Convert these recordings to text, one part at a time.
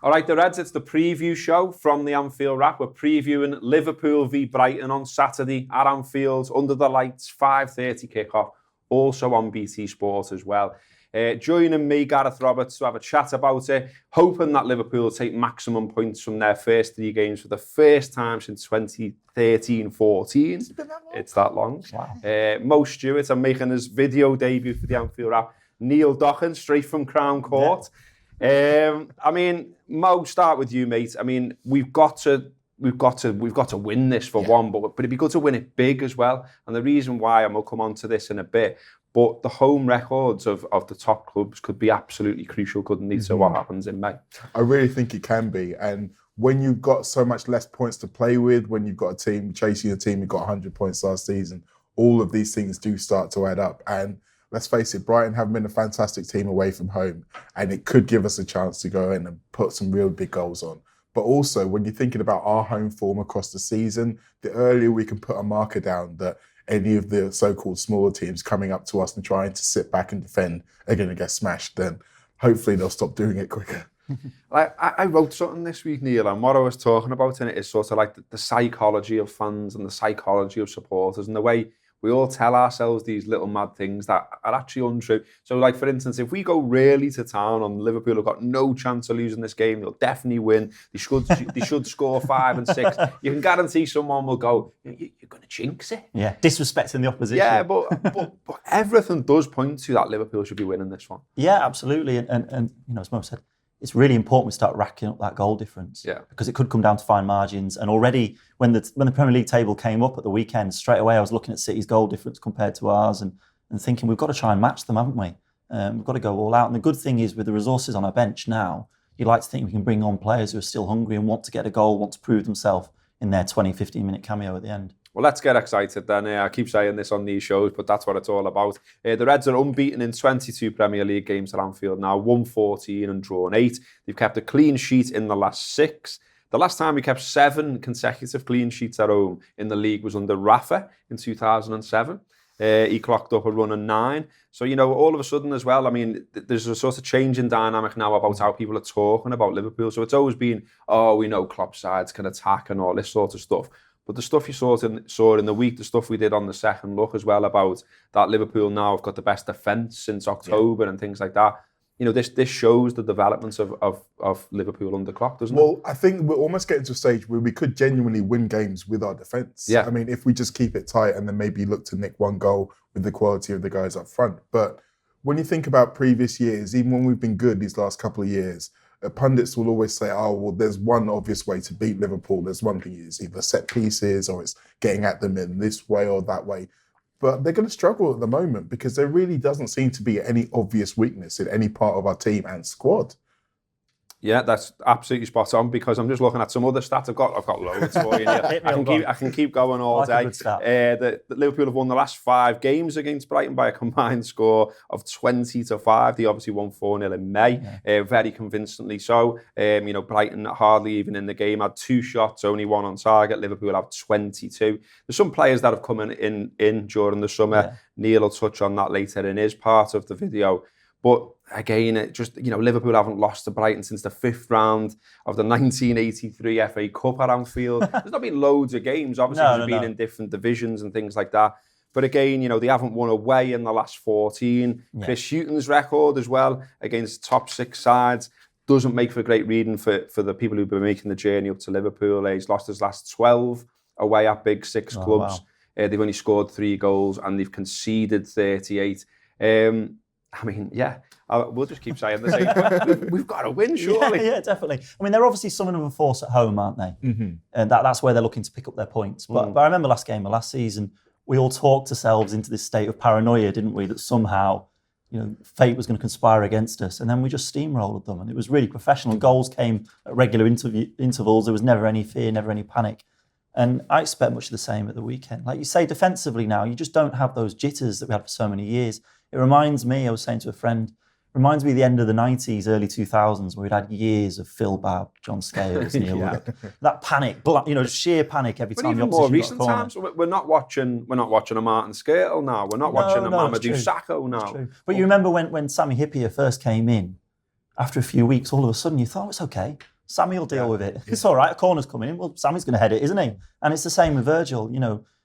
All right, the Reds, it's the preview show from the Anfield Wrap. We're previewing Liverpool v Brighton on Saturday at Anfield, under the lights, 5:30 kickoff, also on BT Sport as well. Joining me, Gareth Roberts, to have a chat about it, hoping that Liverpool will take maximum points from their first 3 games for the first time since 2013-14. It's that long. Wow. Mo Stewart, I'm making his video debut for the Anfield Wrap. Neil Dochan, straight from Crown Court. Yeah. I mean, Mo, start with you, mate. I mean, we've got to win this for one, but it'd be good to win it big as well. And the reason why, and we'll come on to this in a bit, but the home records of the top clubs could be absolutely crucial, couldn't they, to what happens in May? I really think it can be. And when you've got so much less points to play with, when you've got a team chasing a team who got 100 points last season, all of these things do start to add up. And let's face it, Brighton have been a fantastic team away from home, and it could give us a chance to go in and put some real big goals on. But also, when you're thinking about our home form across the season, the earlier we can put a marker down that any of the so-called smaller teams coming up to us and trying to sit back and defend are going to get smashed, then hopefully they'll stop doing it quicker. I wrote something this week, Neil, and what I was talking about in it is sort of like the psychology of fans and the psychology of supporters and the way we all tell ourselves these little mad things that are actually untrue. So, like, for instance, if we go really to town on Liverpool have got no chance of losing this game, they'll definitely win. They should score 5 and 6. You can guarantee someone will go, you're going to jinx it. Yeah, disrespecting the opposition. Yeah, but everything does point to that Liverpool should be winning this one. Yeah, absolutely. And you know, as Mo said, it's really important we start racking up that goal difference. Yeah. Because it could come down to fine margins. And already when the Premier League table came up at the weekend, straight away I was looking at City's goal difference compared to ours and thinking we've got to try and match them, haven't we? We've got to go all out. And the good thing is with the resources on our bench now, you'd like to think we can bring on players who are still hungry and want to get a goal, want to prove themselves in their 20, 15-minute cameo at the end. Well, let's get excited then. I keep saying this on these shows, but that's what it's all about. The Reds are unbeaten in 22 Premier League games at Anfield now, won 14 and drawn 8. They've kept a clean sheet in the last 6. The last time we kept 7 consecutive clean sheets at home in the league was under Rafa in 2007. He clocked up a run of 9. So, you know, all of a sudden as well, I mean, there's a sort of change in dynamic now about how people are talking about Liverpool. So it's always been, oh, we know Klopp sides can attack and all this sort of stuff. But the stuff you saw in the week, the stuff we did on the second look as well about that Liverpool now have got the best defence since October and things like that. You know, this shows the developments of Liverpool under Klopp, doesn't it? Well, I think we're almost getting to a stage where we could genuinely win games with our defence. Yeah. I mean, if we just keep it tight and then maybe look to nick one goal with the quality of the guys up front. But when you think about previous years, even when we've been good these last couple of years, pundits will always say, oh, well, there's one obvious way to beat Liverpool. There's one thing, it's either set pieces or it's getting at them in this way or that way. But they're going to struggle at the moment because there really doesn't seem to be any obvious weakness in any part of our team and squad. Yeah, that's absolutely spot on because I'm just looking at some other stats. I've got loads for you. I can keep going all day. The Liverpool have won the last 5 games against Brighton by a combined score of 20-5. They obviously won 4-0 in May, very convincingly so. You know, Brighton hardly even in the game, had 2 shots, only 1 on target. Liverpool have 22. There's some players that have come in during the summer. Yeah. Neil will touch on that later in his part of the video. But again, it just, you know, Liverpool haven't lost to Brighton since the 5th round of the 1983 FA Cup at Anfield. There's not been loads of games, obviously, they've been in different divisions and things like that. But again, you know, they haven't won away in the last 14. Yeah. Chris Hughton's record as well against top 6 sides doesn't make for great reading for the people who've been making the journey up to Liverpool. He's lost his last 12 away at big 6 clubs. Wow. They've only scored 3 goals and they've conceded 38. I mean, yeah, we'll just keep saying the same. We've got to win, surely. Yeah, definitely. I mean, they're obviously something of a force at home, aren't they? Mm-hmm. And that's where they're looking to pick up their points. But I remember last season, we all talked ourselves into this state of paranoia, didn't we? That somehow, you know, fate was going to conspire against us. And then we just steamrolled them. And it was really professional. Goals came at regular intervals. There was never any fear, never any panic. And I expect much of the same at the weekend. Like you say, defensively now, you just don't have those jitters that we had for so many years. It reminds me, I was saying to a friend, reminds me of the end of the 90s, early 2000s, where we'd had years of Phil Babb, John Scales, Neil Woodard. That panic, you know, sheer panic every time the opposition more recent got a corner. Times, we're not watching a Martin Skirtle now. We're not watching a Mamadou Sakho now. But you remember when Sami Hyypiä first came in, after a few weeks, all of a sudden you thought, it's okay. Sammy will deal with it. It's all right, a corner's coming in. Well, Sammy's going to head it, isn't he? And it's the same with Virgil.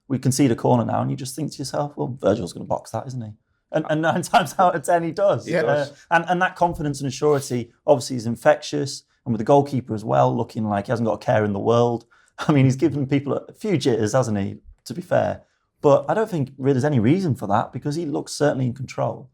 We concede a corner now, and you just think to yourself, well, Virgil's going to box that, isn't he? And 9 times out of 10, he does. Yeah. And that confidence and assurity obviously is infectious. And with the goalkeeper as well, looking like he hasn't got a care in the world. I mean, he's given people a few jitters, hasn't he, to be fair. But I don't think really there's any reason for that because he looks certainly in control.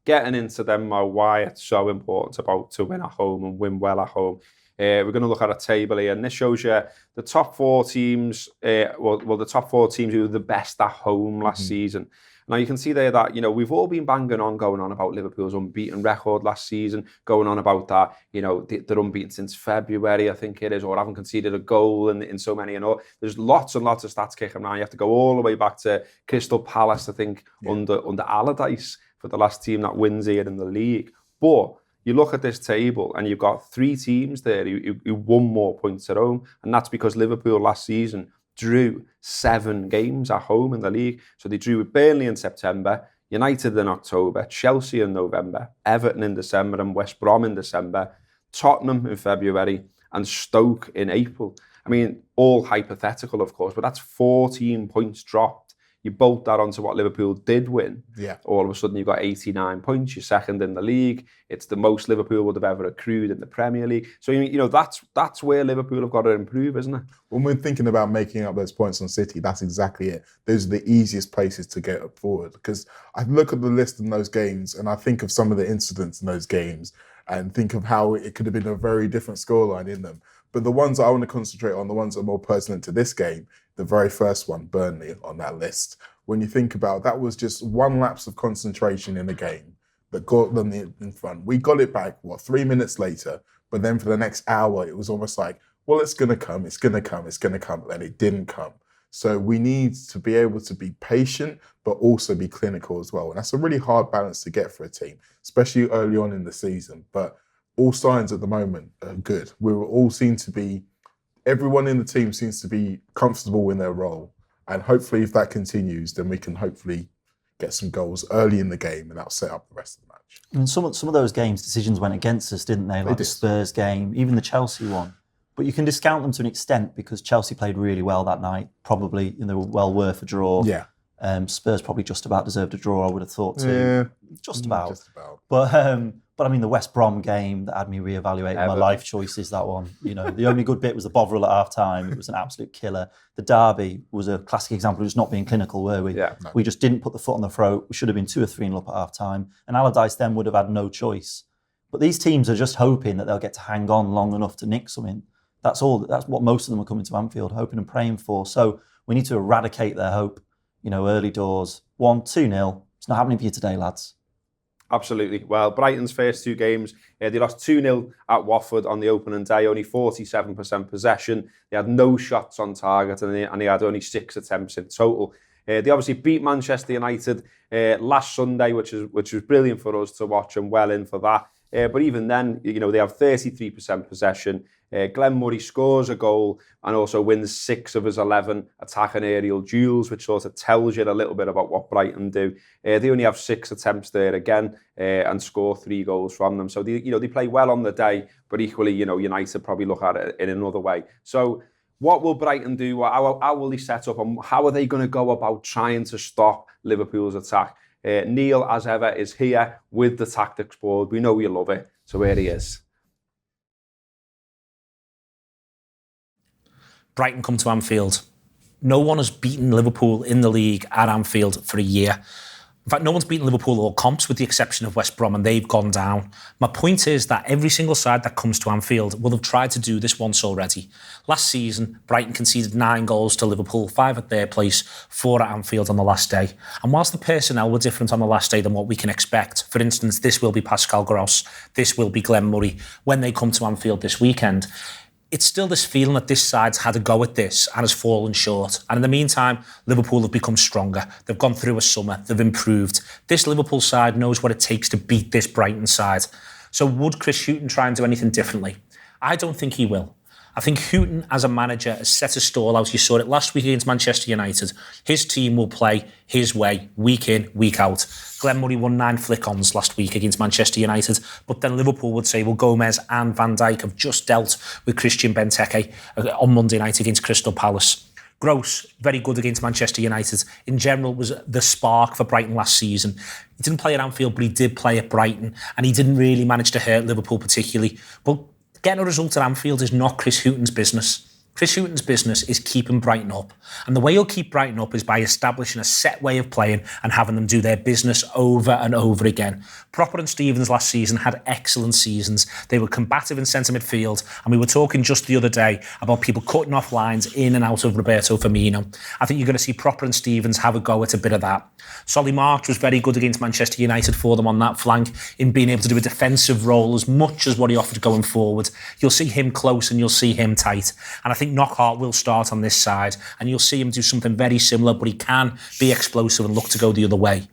Getting into them, why it's so important to win at home and win well at home. We're going to look at a table here, and this shows you the top 4 teams. The top 4 teams who were the best at home last season. Now you can see there that we've all been going on about Liverpool's unbeaten record last season, going on about that they're unbeaten since February, I think it is, or haven't conceded a goal in so many. There's lots and lots of stats kicking around. You have to go all the way back to Crystal Palace, I think, under Allardyce for the last team that wins here in the league. But you look at this table and you've got 3 teams there who won more points at home, and that's because Liverpool last season drew 7 games at home in the league. So they drew with Burnley in September, United in October, Chelsea in November, Everton in December and West Brom in December, Tottenham in February and Stoke in April. I mean, all hypothetical, of course, but that's 14 points dropped. You bolt that onto what Liverpool did win. Yeah. All of a sudden, you've got 89 points. You're second in the league. It's the most Liverpool would have ever accrued in the Premier League. So, that's where Liverpool have got to improve, isn't it? When we're thinking about making up those points on City, that's exactly it. Those are the easiest places to get up forward. Because I look at the list in those games and I think of some of the incidents in those games and think of how it could have been a very different scoreline in them. But the ones I want to concentrate on, the ones that are more pertinent to this game, the very first one, Burnley, on that list. When you think about that was just one lapse of concentration in the game that got them in front. We got it back, 3 minutes later, but then for the next hour, it was almost like, well, it's going to come, and it didn't come. So we need to be able to be patient, but also be clinical as well. And that's a really hard balance to get for a team, especially early on in the season. But all signs at the moment are good. Everyone in the team seems to be comfortable in their role. And hopefully if that continues, then we can hopefully get some goals early in the game and that'll set up the rest of the match. And some of those games, decisions went against us, didn't they? Like the Spurs game, even the Chelsea one. But you can discount them to an extent because Chelsea played really well that night, probably, they were well worth a draw. Yeah. Spurs probably just about deserved a draw, I would have thought too. Yeah. Just about. Just about. But I mean, the West Brom game that had me reevaluating my life choices, that one. The only good bit was the Bovril at half-time. It was an absolute killer. The derby was a classic example of just not being clinical, were we? Yeah. No. We just didn't put the foot on the throat. We should have been 2 or 3-0 up at half-time. And Allardyce then would have had no choice. But these teams are just hoping that they'll get to hang on long enough to nick something. That's all. That's what most of them are coming to Anfield, hoping and praying for. So we need to eradicate their hope, early doors. 1-2-0. It's not happening for you today, lads. Absolutely. Well, Brighton's first 2 games, they lost 2-0 at Watford on the opening day, only 47% possession. They had no shots on target and they had only 6 attempts in total. They obviously beat Manchester United last Sunday, which was brilliant for us to watch and well in for that. But even then, they have 33% possession. Glenn Murray scores a goal and also wins 6 of his 11 attack and aerial duels, which sort of tells you a little bit about what Brighton do. They only have 6 attempts there again and score 3 goals from them. So they play well on the day, but equally, United probably look at it in another way. So what will Brighton do? How will they set up and how are they going to go about trying to stop Liverpool's attack? Neil, as ever, is here with the tactics board. We know you love it, so here he is. Brighton come to Anfield. No one has beaten Liverpool in the league at Anfield for a year. In fact, no one's beaten Liverpool all comps with the exception of West Brom and they've gone down. My point is that every single side that comes to Anfield will have tried to do this once already. Last season, Brighton conceded 9 goals to Liverpool, 5 at their place, 4 at Anfield on the last day. And whilst the personnel were different on the last day than what we can expect, for instance, this will be Pascal Gross, this will be Glenn Murray, when they come to Anfield this weekend, it's still this feeling that this side's had a go at this and has fallen short. And in the meantime, Liverpool have become stronger. They've gone through a summer. They've improved. This Liverpool side knows what it takes to beat this Brighton side. So would Chris Hughton try and do anything differently? I don't think he will. I think Hughton, as a manager, has set a stall out. You saw it last week against Manchester United. His team will play his way, week in, week out. Glenn Murray won 9 flick-ons last week against Manchester United, but then Liverpool would say, well, Gomez and Van Dijk have just dealt with Christian Benteke on Monday night against Crystal Palace. Gross, very good against Manchester United. In general, was the spark for Brighton last season. He didn't play at Anfield, but he did play at Brighton, and he didn't really manage to hurt Liverpool particularly. But getting a result at Anfield is not Chris Hughton's business. Chris Hughton's business is keeping Brighton up. And the way he'll keep Brighton up is by establishing a set way of playing and having them do their business over and over again. Propper and Stevens last season had excellent seasons. They were combative in centre midfield. And we were talking just the other day about people cutting off lines in and out of Roberto Firmino. I think you're going to see Propper and Stevens have a go at a bit of that. Solly March was very good against Manchester United for them on that flank in being able to do a defensive role as much as what he offered going forward. You'll see him close and you'll see him tight. And I think Knockhart will start on this side and you'll see him do something very similar, but he can be explosive and look to go the other way.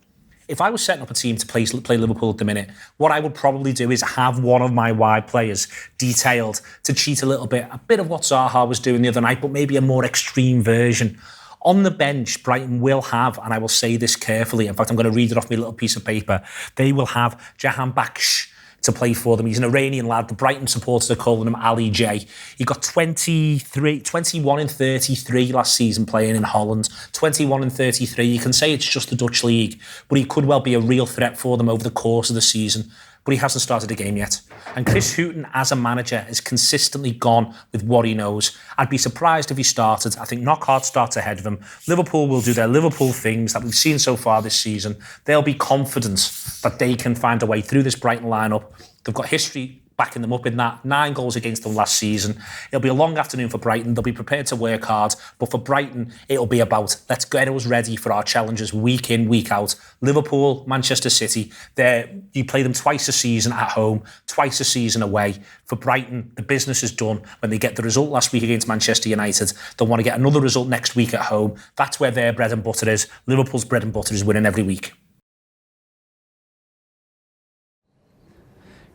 If I was setting up a team to play Liverpool at the minute, what I would probably do is have one of my wide players detailed to cheat a bit of what Zaha was doing the other night, but maybe a more extreme version. On the bench, Brighton will have, and I will say this carefully, in fact, I'm going to read it off my little piece of paper, they will have Jahan Baksh to play for them. He's an Iranian lad. The Brighton supporters are calling him Ali J. He got 21 and 33 last season playing in Holland. 21 and 33. You can say it's just the Dutch league, but he could well be a real threat for them over the course of the season. But he hasn't started a game yet. And Chris Hughton, as a manager, has consistently gone with what he knows. I'd be surprised if he started. I think Knockhart starts ahead of him. Liverpool will do their Liverpool things that we've seen so far this season. They'll be confident that they can find a way through this Brighton lineup. They've got history backing them up in that. 9 goals against them last season. It'll be a long afternoon for Brighton. They'll be prepared to work hard. But for Brighton, it'll be about, let's get us ready for our challenges week in, week out. Liverpool, Manchester City, you play them twice a season at home, twice a season away. For Brighton, the business is done. When they get the result last week against Manchester United, they'll want to get another result next week at home. That's where their bread and butter is. Liverpool's bread and butter is winning every week.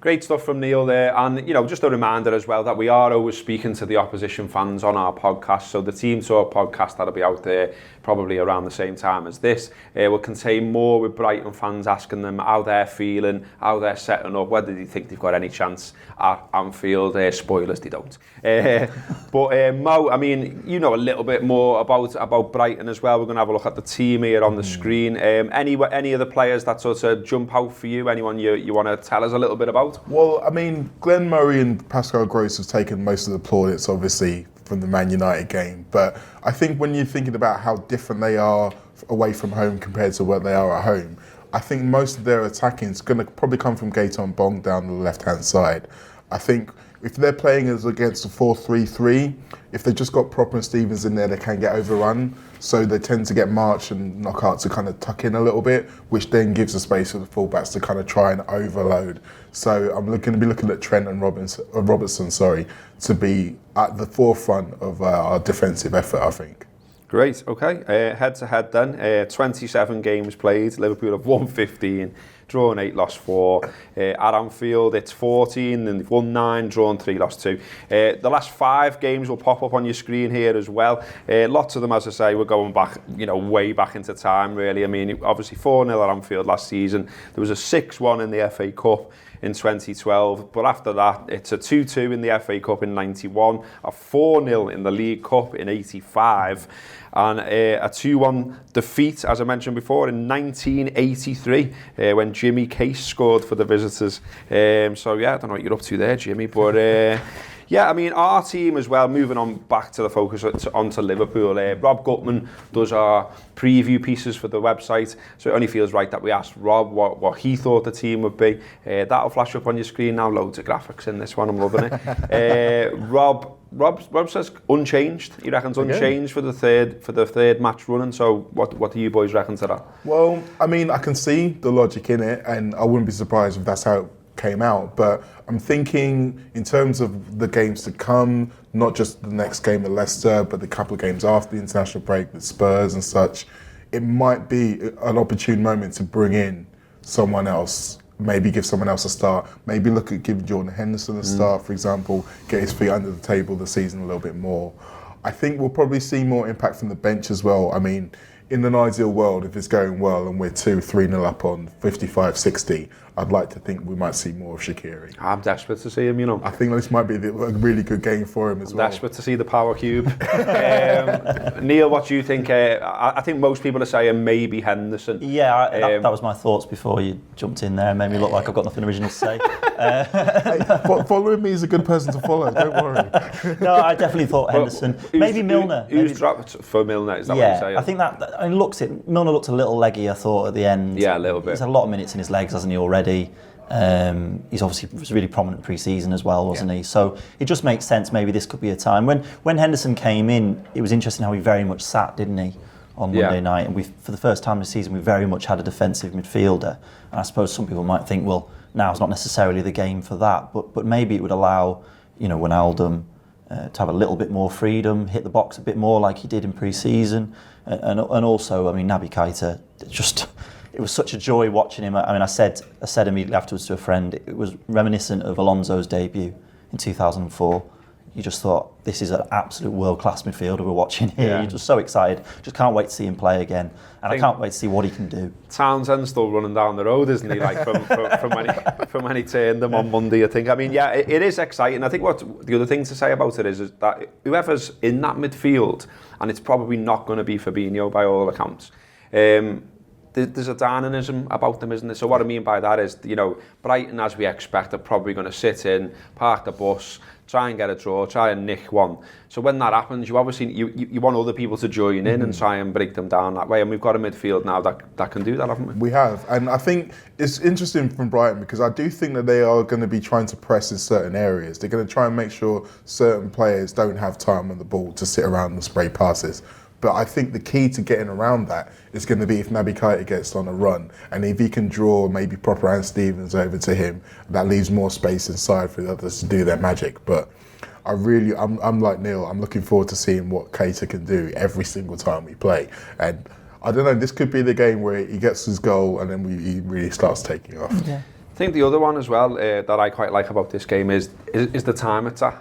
Great stuff from Neil there, and just a reminder as well that we are always speaking to the opposition fans on our podcast. So the Team Talk podcast that'll be out there probably around the same time as this will contain more with Brighton fans, asking them how they're feeling, how they're setting up, whether they think they've got any chance at Anfield. Spoilers, they don't. But Mo, I mean, you know a little bit more about Brighton as well. We're going to have a look at the team here on the screen. Any of the players that sort of jump out for you? Anyone you want to tell us a little bit about? Well, I mean, Glenn Murray and Pascal Gross have taken most of the plaudits, obviously, from the Man United game. But I think when you're thinking about how different they are away from home compared to what they are at home, I think most of their attacking is going to probably come from Gaetan Bong down the left-hand side. I think if they're playing as against a 4-3-3, if they've just got Propper and Stevens in there, they can get overrun. So they tend to get March and Knockhart to kind of tuck in a little bit, which then gives the space for the fullbacks to kind of try and overload. So I'm going to be looking at Trent and Robertson, to be at the forefront of our defensive effort, I think. Great, okay. Head-to-head then. 27 games played. Liverpool have won 15. Drawn 8, lost 4. At Anfield, it's 14, and they've won 9, drawn 3, lost 2. The last 5 games will pop up on your screen here as well. Lots of them, as I say, we're going back, way back into time, really. I mean, obviously 4-0 at Anfield last season. There was a 6-1 in the FA Cup in 2012, but after that, it's a 2-2 in the FA Cup in 91, a 4-0 in the League Cup in 85, and a 2-1 defeat, as I mentioned before, in 1983, when Jimmy Case scored for the visitors. So yeah, I don't know what you're up to there, Jimmy, but yeah, I mean, our team as well, moving on back to the focus onto Liverpool. Rob Gutman does our preview pieces for the website, so it only feels right that we asked Rob what he thought the team would be. That'll flash up on your screen now, loads of graphics in this one, I'm loving it. Rob says unchanged. He reckons unchanged for the third match running. So what do you boys reckon to that? Well, I mean, I can see the logic in it, and I wouldn't be surprised if that's how it came out. But I'm thinking in terms of the games to come, not just the next game at Leicester, but the couple of games after the international break with Spurs and such, it might be an opportune moment to bring in someone else maybe give someone else a start. Maybe look at giving Jordan Henderson a start, for example, get his feet under the table this season a little bit more. I think we'll probably see more impact from the bench as well. I mean, in an ideal world, if it's going well and we're 2-3-0 up on 55-60, I'd like to think we might see more of Shaqiri. I'm desperate to see him, you know. I think this might be a really good game for him as well. Desperate to see the power cube. Neil, what do you think? I think most people are saying maybe Henderson. Yeah, that was my thoughts before you jumped in there and made me look like I've got nothing original to say. Following me is a good person to follow, don't worry. No, I definitely thought Henderson. Maybe Milner. Who's dropped for Milner? Is that what you're saying? I think Milner looked a little leggy, I thought, at the end. Yeah, a little bit. He's had a lot of minutes in his legs, hasn't he, already? He's obviously was really prominent pre-season as well, wasn't he? So it just makes sense. Maybe this could be a time. When Henderson came in, it was interesting how he very much sat, didn't he, on Monday night? And for the first time this season, we very much had a defensive midfielder. And I suppose some people might think, well, now's not necessarily the game for that. But maybe it would allow, Wijnaldum to have a little bit more freedom, hit the box a bit more like he did in pre-season. And also, I mean, Naby Keita, it was such a joy watching him. I mean, I said immediately afterwards to a friend, it was reminiscent of Alonso's debut in 2004. You just thought, this is an absolute world-class midfielder we're watching here. Yeah. You're just so excited. Just can't wait to see him play again. And I can't wait to see what he can do. Townsend's still running down the road, isn't he? Like from when he turned them on Monday, I think. I mean, yeah, it is exciting. I think what the other thing to say about it is that whoever's in that midfield, and it's probably not going to be Fabinho by all accounts, there's a dynamism about them, isn't there? So what I mean by that is, Brighton, as we expect, are probably going to sit in, park the bus, try and get a draw, try and nick one. So when that happens, you obviously you want other people to join in and try and break them down that way. And we've got a midfield now that can do that, haven't we? We have, and I think it's interesting from Brighton because I do think that they are going to be trying to press in certain areas. They're going to try and make sure certain players don't have time on the ball to sit around and spray passes. But I think the key to getting around that is going to be if Naby Keita gets on a run and if he can draw maybe proper Aaron Stevens over to him, that leaves more space inside for the others to do their magic. But I'm like Neil, I'm looking forward to seeing what Keita can do every single time we play. And I don't know, this could be the game where he gets his goal and then he really starts taking off. Yeah. I think the other one as well that I quite like about this game is the time it's at.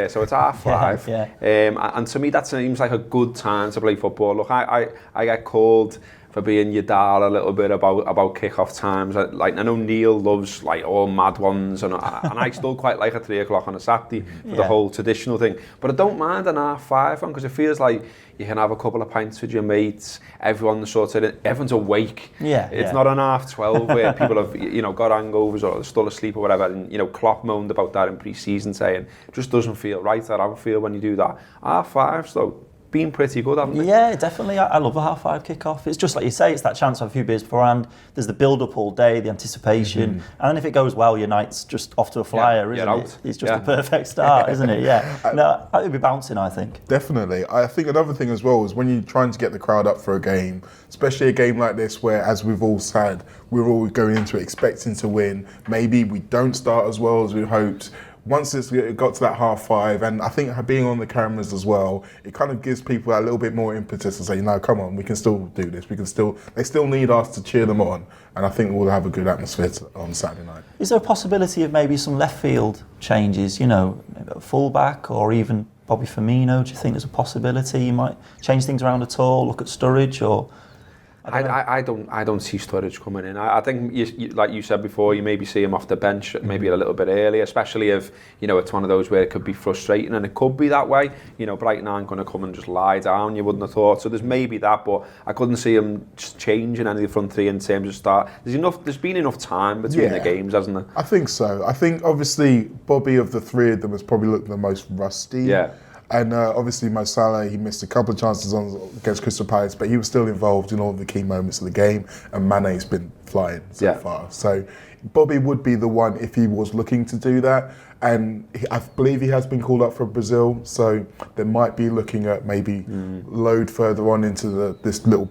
So it's 5:30. Yeah. And to me that seems like a good time to play football. Look, I get called for being your dad a little bit about kick-off times. I know Neil loves like all mad ones, and I still quite like a 3 o'clock on a Saturday for the whole traditional thing. But I don't mind an 5:30 one because it feels like you can have a couple of pints with your mates. Everyone's awake. It's not an 12:30 where people have got hangovers or still asleep or whatever. And Klopp moaned about that in pre-season, saying it just doesn't feel right at Anfield when you do that. 5:30 though. Been pretty good, haven't they? Yeah, definitely. I love a 5:30 kick-off. It's just like you say, it's that chance to have a few beers beforehand. There's the build-up all day, the anticipation. And then if it goes well, your night's just off to a flyer, isn't it? It's just a perfect start, isn't it? Yeah. No, it'll be bouncing, I think. Definitely. I think another thing as well is when you're trying to get the crowd up for a game, especially a game like this where, as we've all said, we're all going into it expecting to win. Maybe we don't start as well as we hoped. Once it got to that 5:30, and I think being on the cameras as well, it kind of gives people a little bit more impetus to say, no, come on, we can still do this. They still need us to cheer them on, and I think we'll have a good atmosphere on Saturday night. Is there a possibility of maybe some left field changes, maybe a fullback or even Bobby Firmino? Do you think there's a possibility you might change things around at all, look at Sturridge or... I don't see Sturridge coming in. I think, like you said before, you maybe see him off the bench maybe a little bit early, especially if, it's one of those where it could be frustrating, and it could be that way. Brighton aren't going to come and just lie down, you wouldn't have thought. So there's maybe that, but I couldn't see him just changing any of the front three in terms of start. There's been enough time between the games, hasn't there? I think so. I think, obviously, Bobby, of the three of them, has probably looked the most rusty. Yeah. And obviously Mo Salah, he missed a couple of chances against Crystal Palace, but he was still involved in all the key moments of the game, and Mane's been flying so far. So Bobby would be the one if he was looking to do that. And I believe he has been called up for Brazil, so they might be looking at maybe load further on into this little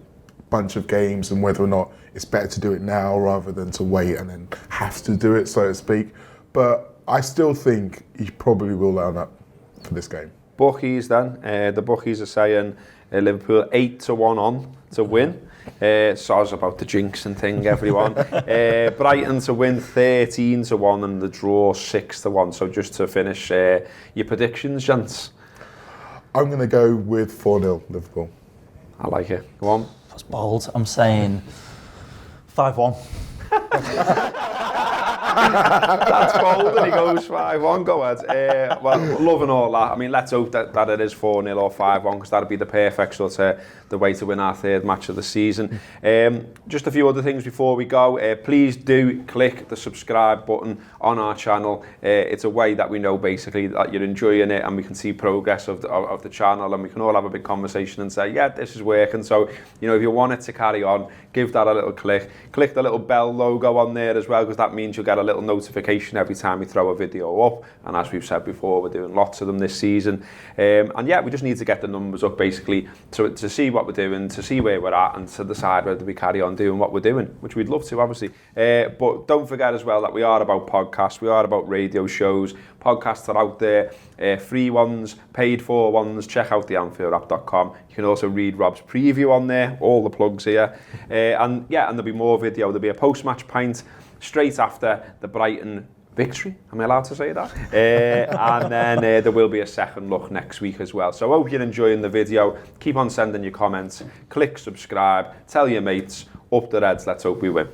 bunch of games and whether or not it's better to do it now rather than to wait and then have to do it, so to speak. But I still think he probably will line up for this game. Bookies then, the bookies are saying Liverpool 8-1 on to win. Soz about the jinx and thing, everyone. Brighton to win 13-1 and the draw 6-1. So just to finish, your predictions, gents? I'm going to go with 4-0 Liverpool. I like it. Go on. That's bold. I'm saying 5-1. That's bold, and he goes 5-1. Go ahead. Well, loving all that. I mean, let's hope that it is 4-0 or 5-1, because that'd be the perfect sort of the way to win our third match of the season. Just a few other things before we go. Please do click the subscribe button on our channel. It's a way that we know basically that you're enjoying it, and we can see progress of the channel, and we can all have a big conversation and say, yeah, this is working. So, you know, if you want it to carry on, give that a little click. Click the little bell logo on there as well, because that means you'll get a little notification every time we throw a video up. And as we've said before, we're doing lots of them this season. And yeah, we just need to get the numbers up basically to see what we're doing, to see where we're at, and to decide whether we carry on doing what we're doing, which we'd love to, obviously. But don't forget as well that we are about podcasts, we are about radio shows. Podcasts are out there, free ones, paid for ones. Check out the AnfieldApp.com. You can also read Rob's preview on there, all the plugs here. And yeah, and there'll be more video. There'll be a post-match pint straight after the Brighton victory. Am I allowed to say that? And then there will be a second look next week as well. So I hope you're enjoying the video. Keep on sending your comments. Click subscribe. Tell your mates. Up the Reds. Let's hope we win.